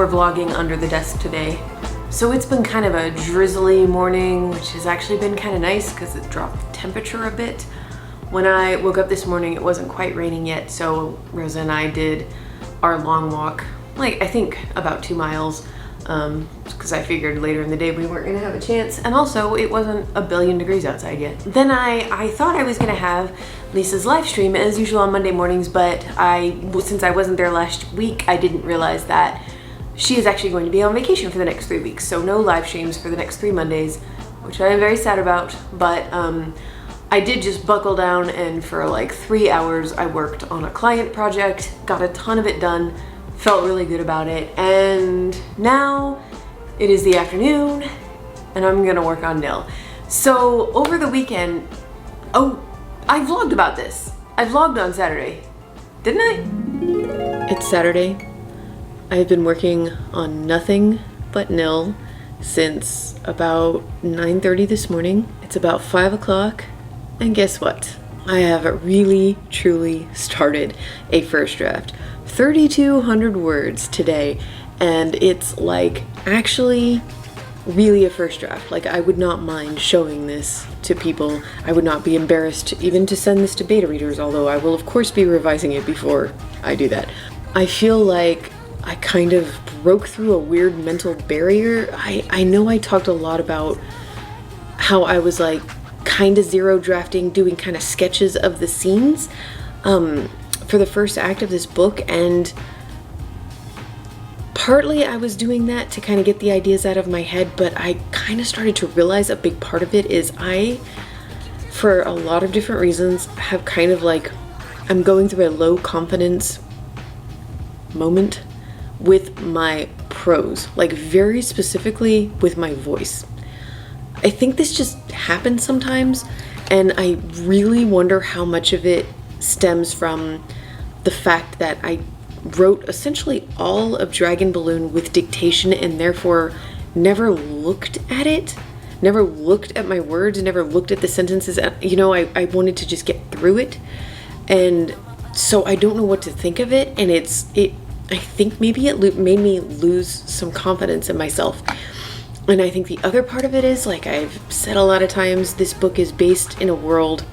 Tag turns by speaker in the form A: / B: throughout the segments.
A: we're vlogging under the desk today. So it's been kind of a drizzly morning, which has actually been kind of nice because it dropped the temperature a bit. When I woke up this morning, it wasn't quite raining yet, so Rosa and I did our long walk, like I think about 2 miles, because I figured later in the day we weren't gonna have a chance, and also it wasn't a billion degrees outside yet. Then I thought I was gonna have Lisa's live stream as usual on Monday mornings, but since I wasn't there last week, I didn't realize that she is actually going to be on vacation for the next 3 weeks, so no live streams for the next 3 Mondays, which I am very sad about, but I did just buckle down, and for like 3 hours I worked on a client project, got a ton of it done, felt really good about it, and now it is the afternoon and I'm gonna work on nil. So over the weekend, oh, I vlogged about this. I vlogged on Saturday, didn't I? It's Saturday. I've been working on nothing but nil since about 9:30 this morning. It's about 5 o'clock, and guess what? I have really, truly started a first draft. 3,200 words today, and it's like actually really a first draft. Like, I would not mind showing this to people. I would not be embarrassed even to send this to beta readers, although I will of course be revising it before I do that. I feel like I kind of broke through a weird mental barrier. I know I talked a lot about how I was like kind of zero drafting, doing kind of sketches of the scenes for the first act of this book, and partly I was doing that to kind of get the ideas out of my head, but I kind of started to realize a big part of it is I, for a lot of different reasons, have kind of like, I'm going through a low confidence moment with my prose, like very specifically with my voice. I think this just happens sometimes, and I really wonder how much of it stems from the fact that I wrote essentially all of Dragon Balloon with dictation and therefore never looked at it, never looked at my words, never looked at the sentences. You know, I wanted to just get through it, and so I don't know what to think of it, and I think maybe it made me lose some confidence in myself. And I think the other part of it is, like I've said a lot of times, this book is based in a world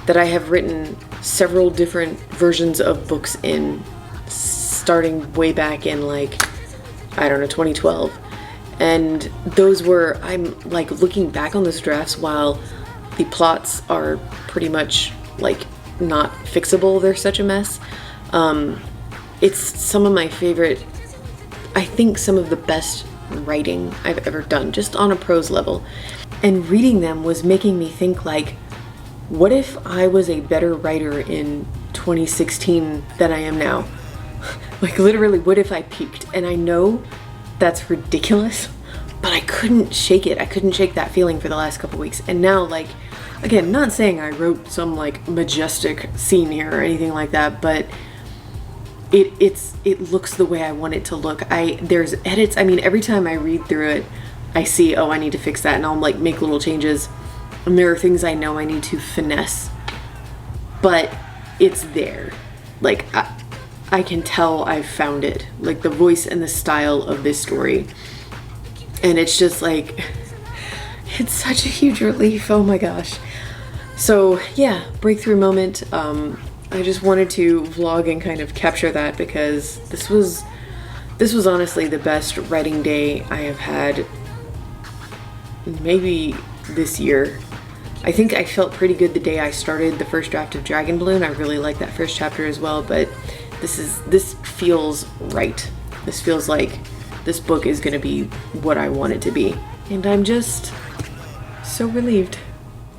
A: that I have written several different versions of books in, starting way back in like, I don't know, 2012. And those were, I'm like looking back on those drafts while the plots are pretty much like not fixable, they're such a mess. It's some of my favorite, I think some of the best writing I've ever done, just on a prose level. And reading them was making me think like, what if I was a better writer in 2016 than I am now? Like literally, what if I peaked? And I know that's ridiculous, but I couldn't shake it. I couldn't shake that feeling for the last couple weeks. And now, like, again, not saying I wrote some like majestic scene here or anything like that, but it looks the way I want it to look. There's edits. I mean, every time I read through it, I see, oh, I need to fix that, and I'll like make little changes. And there are things I know I need to finesse, but it's there. Like I can tell I've found it, like the voice and the style of this story. And it's just like, it's such a huge relief. Oh my gosh. So yeah, breakthrough moment. I just wanted to vlog and kind of capture that because this was honestly the best writing day I have had maybe this year. I think I felt pretty good the day I started the first draft of Dragon Balloon. I really like that first chapter as well, but this feels right. This feels like this book is gonna be what I want it to be. And I'm just so relieved.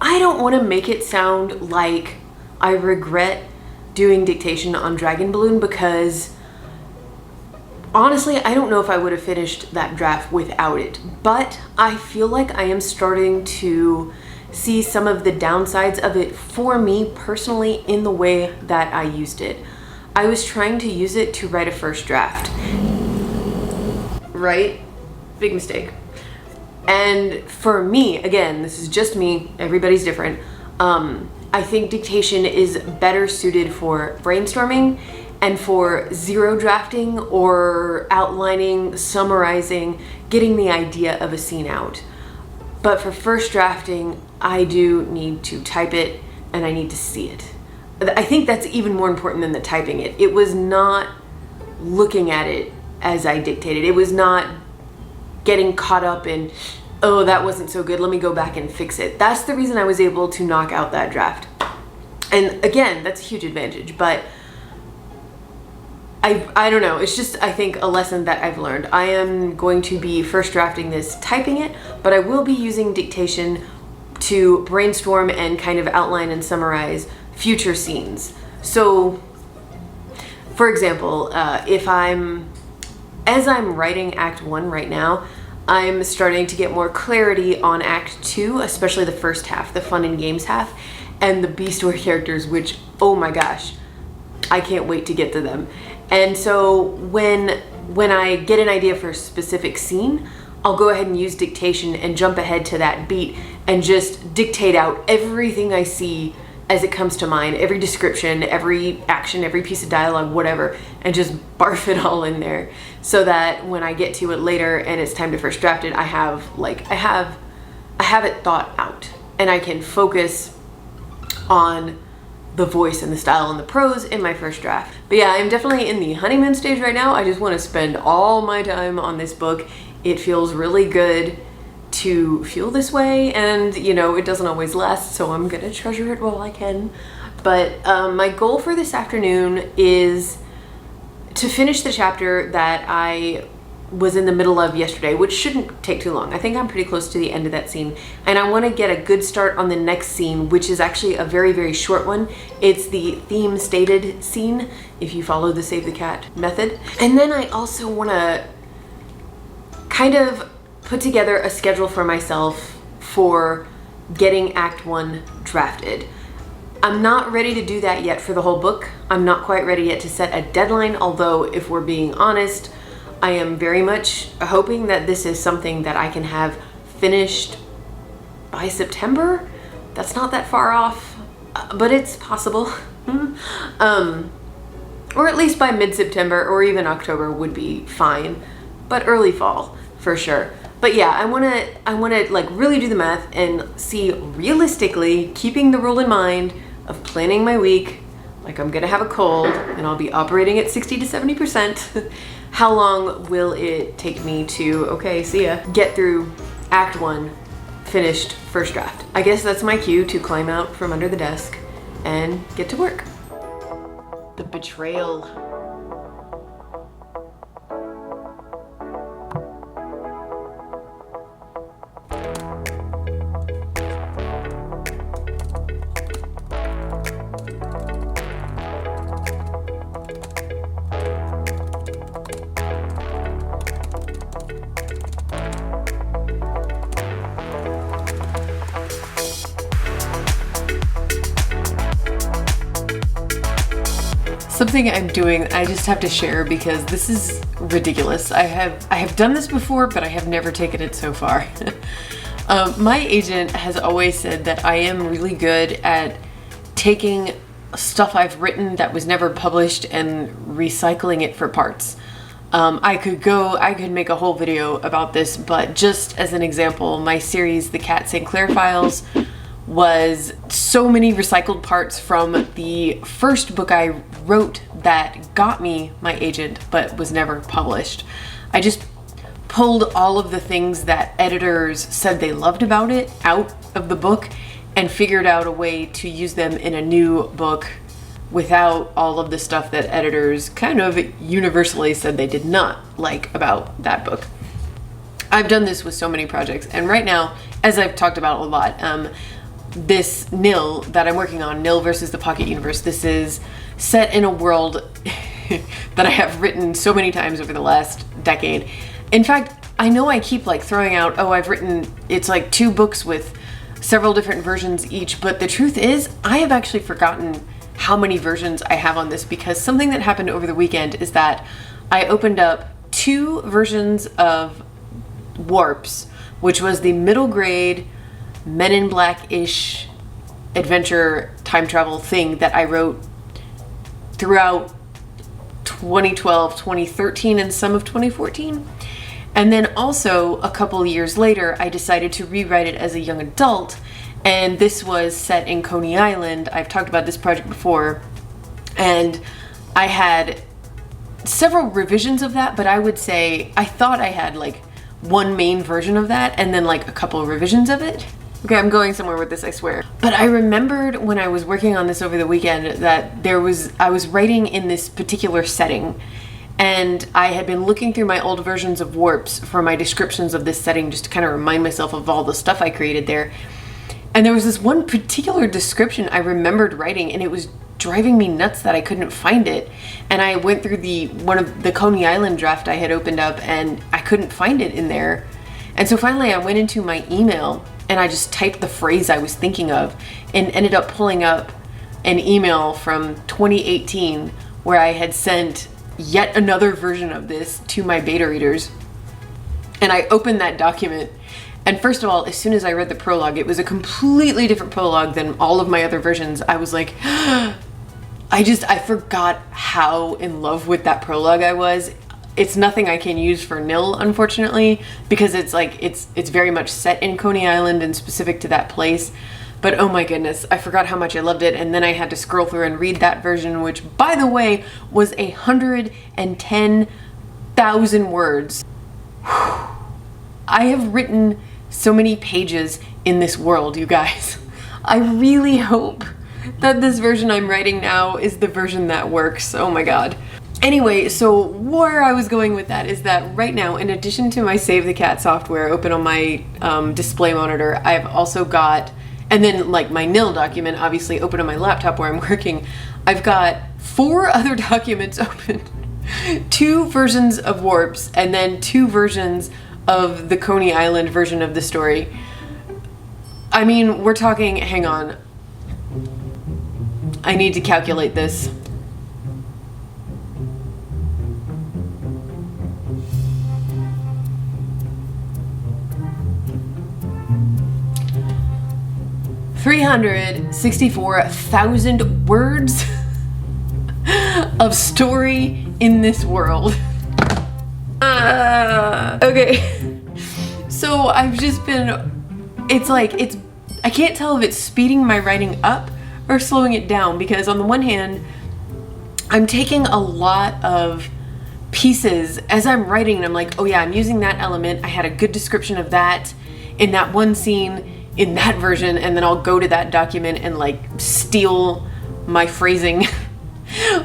A: I don't want to make it sound like I regret doing dictation on Dragon Balloon, because honestly, I don't know if I would have finished that draft without it, but I feel like I am starting to see some of the downsides of it for me personally in the way that I used it. I was trying to use it to write a first draft, right? Big mistake. And for me, again, this is just me, everybody's different. I think dictation is better suited for brainstorming and for zero drafting or outlining, summarizing, getting the idea of a scene out. But for first drafting, I do need to type it and I need to see it. I think that's even more important than the typing it. It was not looking at it as I dictated. It was not getting caught up in, oh, that wasn't so good, let me go back and fix it. That's the reason I was able to knock out that draft. And again, that's a huge advantage, but I don't know, it's just, I think, a lesson that I've learned. I am going to be first drafting this, typing it, but I will be using dictation to brainstorm and kind of outline and summarize future scenes. So, for example, as I'm writing Act 1 right now, I'm starting to get more clarity on Act 2, especially the first half, the fun and games half, and the B-story characters, which, oh my gosh, I can't wait to get to them. And so when I get an idea for a specific scene, I'll go ahead and use dictation and jump ahead to that beat and just dictate out everything I see as it comes to mind, every description, every action, every piece of dialogue, whatever, and just barf it all in there so that when I get to it later and it's time to first draft it, I have it thought out and I can focus on the voice and the style and the prose in my first draft. But yeah, I'm definitely in the honeymoon stage right now. I just want to spend all my time on this book. It feels really good to feel this way, and you know, it doesn't always last, so I'm gonna treasure it while I can. But my goal for this afternoon is to finish the chapter that I was in the middle of yesterday, which shouldn't take too long. I think I'm pretty close to the end of that scene, and I want to get a good start on the next scene, which is actually a very, very short one. It's the theme stated scene, if you follow the Save the Cat method. And then I also want to kind of put together a schedule for myself for getting Act 1 drafted. I'm not ready to do that yet for the whole book. I'm not quite ready yet to set a deadline, although if we're being honest, I am very much hoping that this is something that I can have finished by September. That's not that far off, but it's possible. Or at least by mid-September or even October would be fine, but early fall for sure. But yeah, I wanna like really do the math and see realistically, keeping the rule in mind of planning my week like I'm gonna have a cold and I'll be operating at 60 to 70%. How long will it take me to, okay, see ya, get through Act 1, finished first draft? I guess that's my cue to climb out from under the desk and get to work. The betrayal. Something I'm doing, I just have to share because this is ridiculous. I have done this before, but I have never taken it so far. My agent has always said that I am really good at taking stuff I've written that was never published and recycling it for parts. I could make a whole video about this, but just as an example, my series, The Cat St. Clair Files, was so many recycled parts from the first book I wrote that got me my agent but was never published. I just pulled all of the things that editors said they loved about it out of the book and figured out a way to use them in a new book without all of the stuff that editors kind of universally said they did not like about that book. I've done this with so many projects, and right now, as I've talked about a lot, this Nil that I'm working on, Nil versus the Pocket Universe, this is set in a world that I have written so many times over the last decade. In fact, I know I keep like throwing out, oh, I've written, it's like 2 books with several different versions each, but the truth is, I have actually forgotten how many versions I have on this, because something that happened over the weekend is that I opened up 2 versions of Warps, which was the middle grade Men in Black-ish adventure time travel thing that I wrote throughout 2012, 2013, and some of 2014. And then also a couple years later, I decided to rewrite it as a young adult. And this was set in Coney Island. I've talked about this project before. And I had several revisions of that, but I would say I thought I had like one main version of that and then like a couple of revisions of it. Okay, I'm going somewhere with this, I swear. But I remembered when I was working on this over the weekend that I was writing in this particular setting, and I had been looking through my old versions of Warps for my descriptions of this setting just to kind of remind myself of all the stuff I created there. And there was this one particular description I remembered writing, and it was driving me nuts that I couldn't find it. And I went through one of the Coney Island draft I had opened up, and I couldn't find it in there. And so finally I went into my email and I just typed the phrase I was thinking of and ended up pulling up an email from 2018 where I had sent yet another version of this to my beta readers. And I opened that document, and first of all, as soon as I read the prologue, it was a completely different prologue than all of my other versions. I was like, I forgot how in love with that prologue I was. It's nothing I can use for nil, unfortunately, because it's very much set in Coney Island and specific to that place. But oh my goodness, I forgot how much I loved it. And then I had to scroll through and read that version, which, by the way, was 110,000 words. I have written so many pages in this world, you guys. I really hope that this version I'm writing now is the version that works. Oh my God. Anyway, so where I was going with that is that right now, in addition to my Save the Cat software open on my display monitor, I've also got, and then like my nil document obviously open on my laptop where I'm working, I've got 4 other documents open. 2 versions of Warps, and then 2 versions of the Coney Island version of the story. I mean, we're talking, hang on. I need to calculate this. $364,000 words of story in this world. Okay. So I've just been, I can't tell if it's speeding my writing up or slowing it down, because on the one hand, I'm taking a lot of pieces as I'm writing, and I'm like, oh yeah, I'm using that element. I had a good description of that in that one scene in that version, and then I'll go to that document and like steal my phrasing.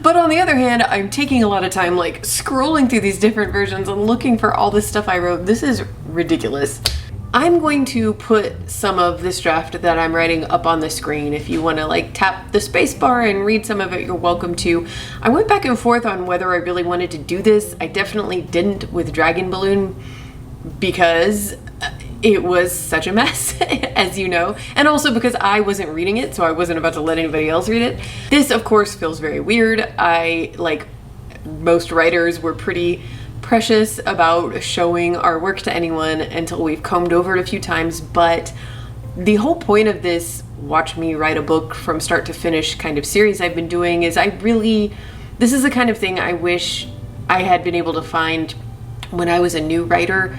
A: But on the other hand, I'm taking a lot of time like scrolling through these different versions and looking for all this stuff I wrote. This is ridiculous. I'm going to put some of this draft that I'm writing up on the screen. If you want to like tap the space bar and read some of it, you're welcome to. I went back and forth on whether I really wanted to do this. I definitely didn't with Dragon Balloon because it was such a mess, as you know, and also because I wasn't reading it, so I wasn't about to let anybody else read it. This, of course, feels very weird. I, like most writers, were pretty precious about showing our work to anyone until we've combed over it a few times, but the whole point of this watch me write a book from start to finish kind of series I've been doing is this is the kind of thing I wish I had been able to find when I was a new writer,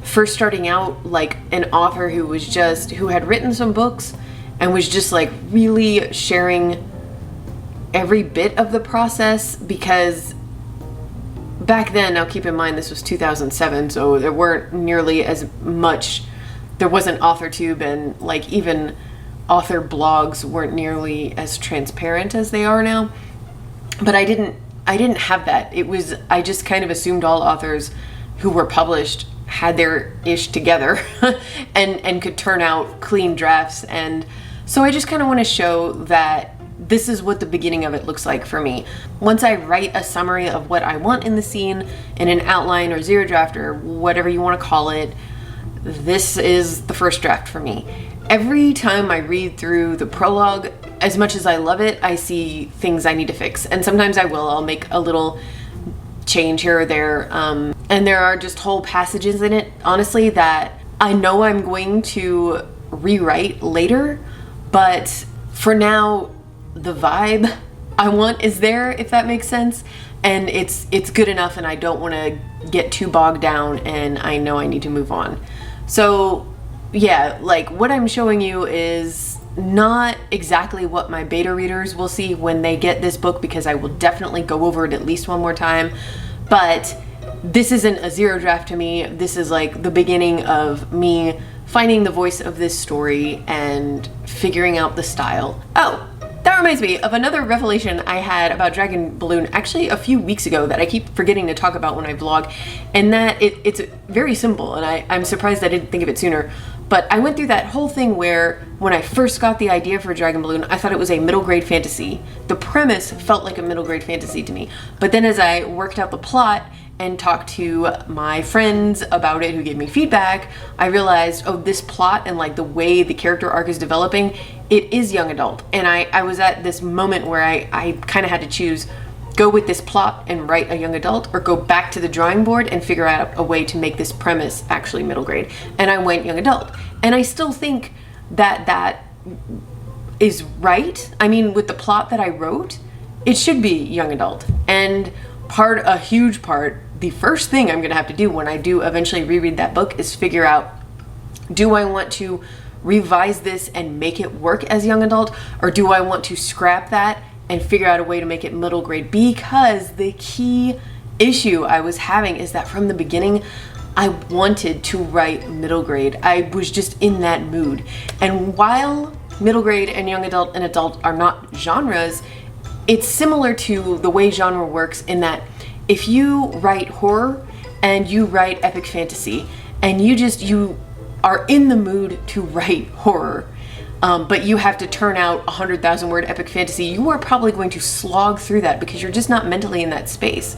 A: first starting out, like an author who had written some books and was just like really sharing every bit of the process, because back then, now keep in mind this was 2007, so there weren't nearly as much, there wasn't AuthorTube, and like even author blogs weren't nearly as transparent as they are now. But I didn't have that. I just kind of assumed all authors who were published had their ish together and could turn out clean drafts. And so I just kind of want to show that this is what the beginning of it looks like for me. Once I write a summary of what I want in the scene in an outline or zero draft or whatever you want to call it, this is the first draft for me. Every time I read through the prologue, as much as I love it, I see things I need to fix. And sometimes I'll make a little change here or there. And there are just whole passages in it, honestly, that I know I'm going to rewrite later. But for now, the vibe I want is there, if that makes sense. And it's good enough, and I don't want to get too bogged down, and I know I need to move on. So yeah, like what I'm showing you is not exactly what my beta readers will see when they get this book, because I will definitely go over it at least one more time. But this isn't a zero draft to me. This is like the beginning of me finding the voice of this story and figuring out the style. Oh, that reminds me of another revelation I had about Dragon Balloon actually a few weeks ago that I keep forgetting to talk about when I vlog, and that it's very simple, and I'm surprised I didn't think of it sooner. But I went through that whole thing where when I first got the idea for Dragon Balloon, I thought it was a middle grade fantasy. The premise felt like a middle grade fantasy to me. But then as I worked out the plot and talked to my friends about it who gave me feedback, I realized, oh, this plot and like the way the character arc is developing, it is young adult. And I was at this moment where I kind of had to choose, go with this plot and write a young adult, or go back to the drawing board and figure out a way to make this premise actually middle grade. And I went young adult. And I still think that that is right. I mean, with the plot that I wrote, it should be young adult. And a huge part, the first thing I'm gonna have to do when I do eventually reread that book is figure out, do I want to revise this and make it work as young adult, or do I want to scrap that and figure out a way to make it middle grade? Because the key issue I was having is that from the beginning, I wanted to write middle grade. I was just in that mood. And while middle grade and young adult and adult are not genres, it's similar to the way genre works in that if you write horror and you write epic fantasy and you are in the mood to write horror, but you have to turn out 100,000 word epic fantasy, you are probably going to slog through that because you're just not mentally in that space.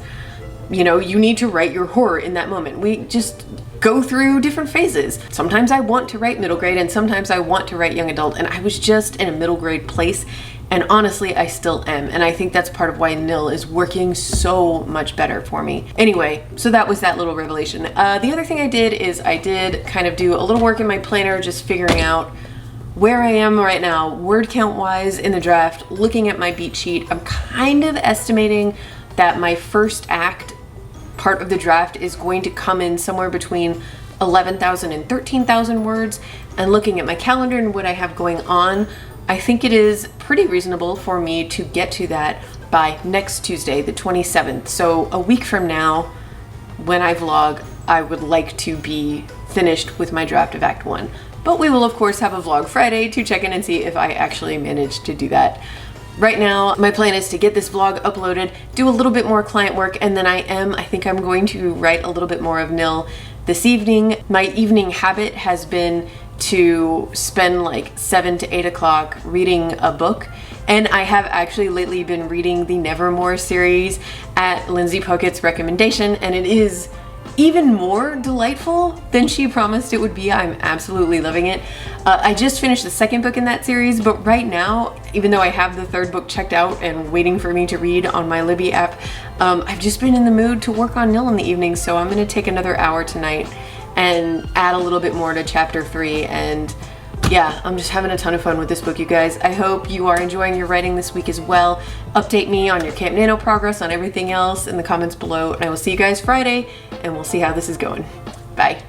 A: You know, you need to write your horror in that moment. We just go through different phases. Sometimes I want to write middle grade and sometimes I want to write young adult, and I was just in a middle grade place, and honestly I still am, and I think that's part of why Nil is working so much better for me. Anyway, so that was that little revelation. The other thing I did is I did kind of do a little work in my planner, just figuring out where I am right now, word count wise in the draft, looking at my beat sheet. I'm kind of estimating that my first act part of the draft is going to come in somewhere between 11,000 and 13,000 words. And looking at my calendar and what I have going on, I think it is pretty reasonable for me to get to that by next Tuesday, the 27th. So a week from now, when I vlog, I would like to be finished with my draft of Act 1. But we will of course have a vlog Friday to check in and see if I actually managed to do that. Right now, my plan is to get this vlog uploaded, do a little bit more client work, and then I think I'm going to write a little bit more of Nil this evening. My evening habit has been to spend like 7 to 8 o'clock reading a book, and I have actually lately been reading the Nevermore series at Lindsay Puckett's recommendation, and it is even more delightful than she promised it would be. I'm absolutely loving it. I just finished the second book in that series, but right now, even though I have the third book checked out and waiting for me to read on my Libby app, I've just been in the mood to work on Nil in the evening, so I'm gonna take another hour tonight and add a little bit more to chapter 3, and yeah, I'm just having a ton of fun with this book, you guys. I hope you are enjoying your writing this week as well. Update me on your Camp Nano progress, on everything else in the comments below, and I will see you guys Friday, and we'll see how this is going. Bye.